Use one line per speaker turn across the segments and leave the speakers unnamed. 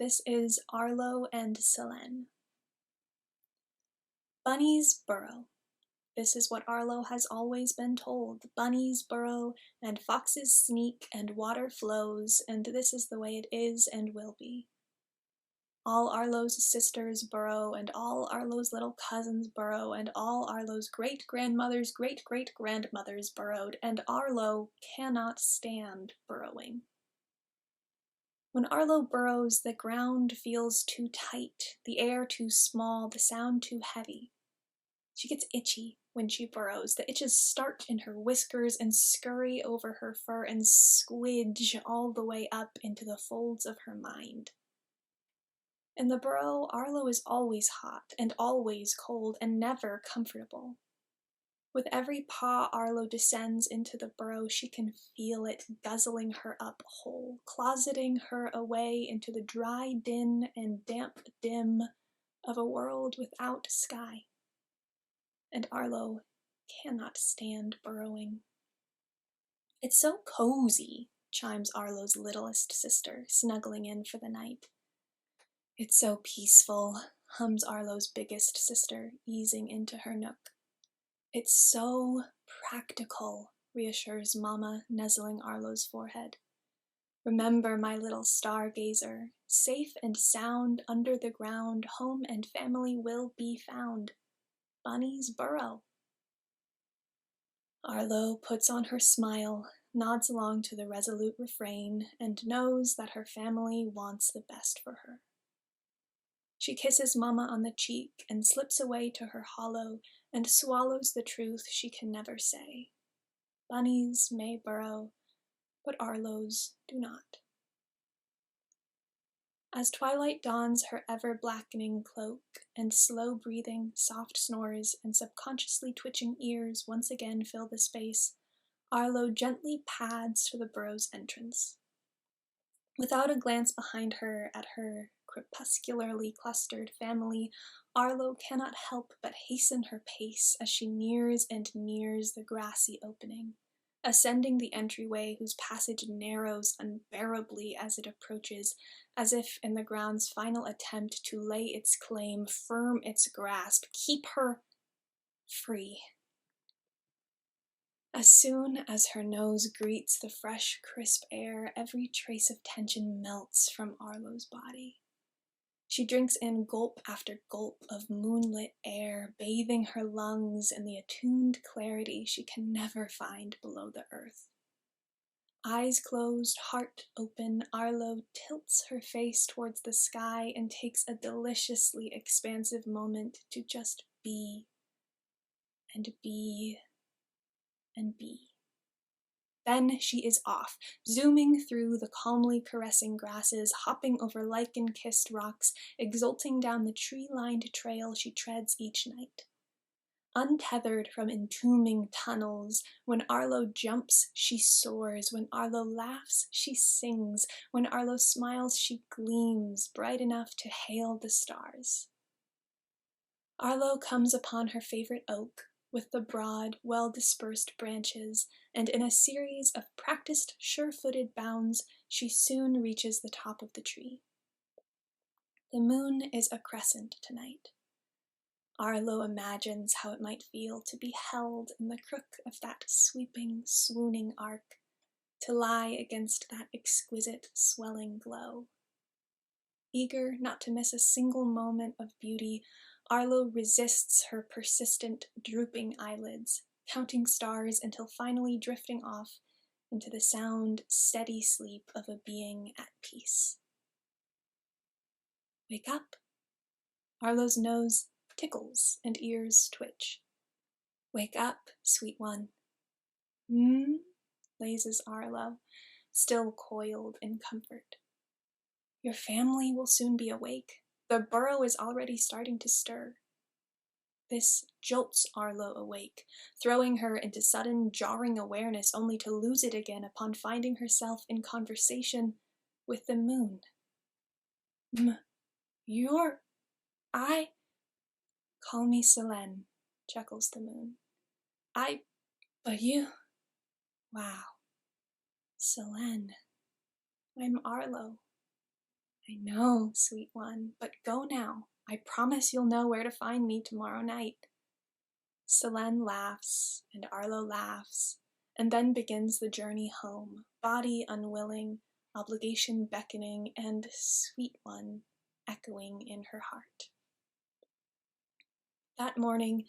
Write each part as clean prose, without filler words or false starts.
This is Arlo and Celene. Bunnies burrow. This is what Arlo has always been told. Bunnies burrow, and foxes sneak, and water flows, and this is the way it is and will be. All Arlo's sisters burrow, and all Arlo's little cousins burrow, and all Arlo's great-grandmothers' great-great-grandmothers burrowed, and Arlo cannot stand burrowing. When Arlo burrows, the ground feels too tight, the air too small, the sound too heavy. She gets itchy when she burrows. The itches start in her whiskers and scurry over her fur and squidge all the way up into the folds of her mind. In the burrow, Arlo is always hot and always cold and never comfortable. With every paw Arlo descends into the burrow, she can feel it guzzling her up whole, closeting her away into the dry din and damp dim of a world without sky. And Arlo cannot stand burrowing. "It's so cozy," chimes Arlo's littlest sister, snuggling in for the night. "It's so peaceful," hums Arlo's biggest sister, easing into her nook. "It's so practical," reassures Mama, nuzzling Arlo's forehead. "Remember, my little stargazer, safe and sound under the ground, home and family will be found. Bunnies burrow." Arlo puts on her smile, nods along to the resolute refrain, and knows that her family wants the best for her. She kisses Mama on the cheek and slips away to her hollow and swallows the truth she can never say. Bunnies may burrow, but Arlo's do not. As twilight dons her ever-blackening cloak, and slow-breathing, soft snores and subconsciously twitching ears once again fill the space, Arlo gently pads for the burrow's entrance. Without a glance behind her at her crepuscularly clustered family, Arlo cannot help but hasten her pace as she nears and nears the grassy opening, ascending the entryway whose passage narrows unbearably as it approaches, as if in the ground's final attempt to lay its claim, firm its grasp, keep her free. As soon as her nose greets the fresh, crisp air, every trace of tension melts from Arlo's body. She drinks in gulp after gulp of moonlit air, bathing her lungs in the attuned clarity she can never find below the earth. Eyes closed, heart open, Arlo tilts her face towards the sky and takes a deliciously expansive moment to just be, and be, and be. Then she is off, zooming through the calmly caressing grasses, hopping over lichen-kissed rocks, exulting down the tree-lined trail she treads each night. Untethered from entombing tunnels, when Arlo jumps, she soars. When Arlo laughs, she sings. When Arlo smiles, she gleams, bright enough to hail the stars. Arlo comes upon her favorite oak, with the broad, well-dispersed branches, and in a series of practiced, sure-footed bounds, she soon reaches the top of the tree. The moon is a crescent tonight. Arlo imagines how it might feel to be held in the crook of that sweeping, swooning arc, to lie against that exquisite, swelling glow. Eager not to miss a single moment of beauty, Arlo resists her persistent, drooping eyelids, counting stars until finally drifting off into the sound, steady sleep of a being at peace. Wake up! Arlo's nose tickles and ears twitch. Wake up, sweet one. Lazes Arlo, still coiled in comfort. Your family will soon be awake. The burrow is already starting to stir. This jolts Arlo awake, throwing her into sudden, jarring awareness only to lose it again upon finding herself in conversation with the moon. Call me Celene, chuckles the moon. But you... Wow. Celene. I'm Arlo. I know, sweet one, but go now. I promise you'll know where to find me tomorrow night. Celene laughs, and Arlo laughs, and then begins the journey home, body unwilling, obligation beckoning, and sweet one echoing in her heart. That morning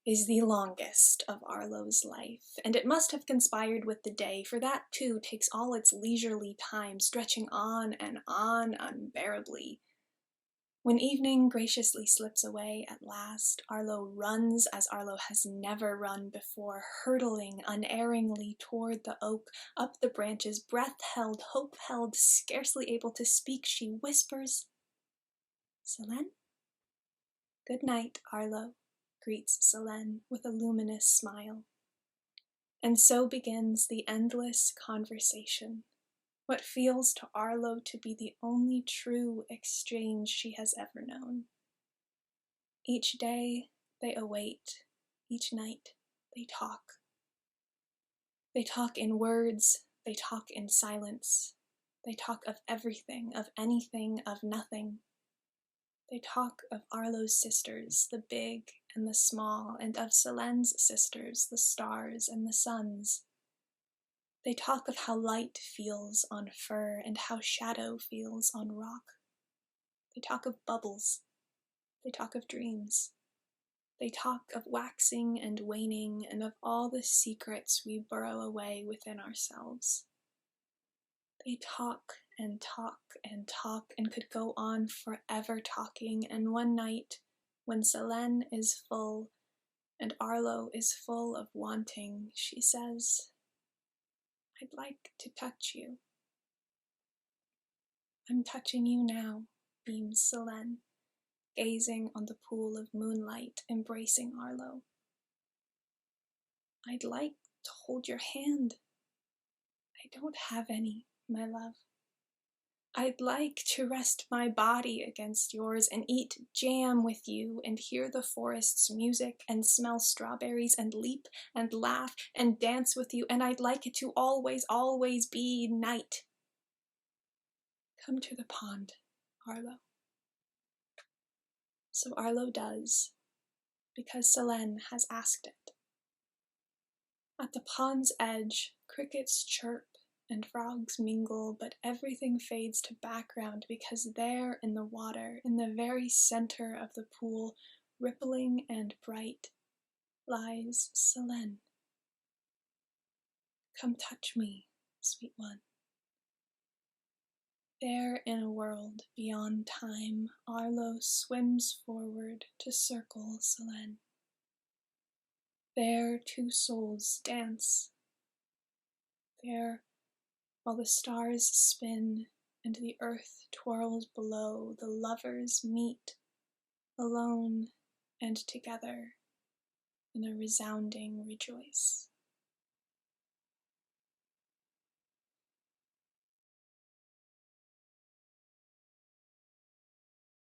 is the longest of Arlo's life, and it must have conspired with the day, for that too takes all its leisurely time, stretching on and on unbearably. When evening graciously slips away at last, Arlo runs as Arlo has never run before, hurtling unerringly toward the oak, up the branches, breath held, hope held, scarcely able to speak, she whispers, "Celene?" "Good night, Arlo," greets Celene with a luminous smile. And so begins the endless conversation, what feels to Arlo to be the only true exchange she has ever known. Each day they await, each night they talk. They talk in words, they talk in silence. They talk of everything, of anything, of nothing. They talk of Arlo's sisters, the big and the small, and of Celene's sisters, the stars and the suns. They talk of how light feels on fur and how shadow feels on rock. They talk of bubbles. They talk of dreams. They talk of waxing and waning and of all the secrets we burrow away within ourselves. They talk and talk and talk and could go on forever talking, and one night, when Celene is full and Arlo is full of wanting, she says, "I'd like to touch you." "I'm touching you now," beams Celene, gazing on the pool of moonlight, embracing Arlo. "I'd like to hold your hand." "I don't have any, my love." "I'd like to rest my body against yours and eat jam with you and hear the forest's music and smell strawberries and leap and laugh and dance with you, and I'd like it to always, always be night." "Come to the pond, Arlo." So Arlo does, because Celene has asked it. At the pond's edge, crickets chirp and frogs mingle, but everything fades to background because there in the water, in the very center of the pool, rippling and bright, lies Celene. "Come touch me, sweet one." There in a world beyond time, Arlo swims forward to circle Celene. There two souls dance. There, while the stars spin and the earth twirls below, the lovers meet, alone and together, in a resounding rejoice.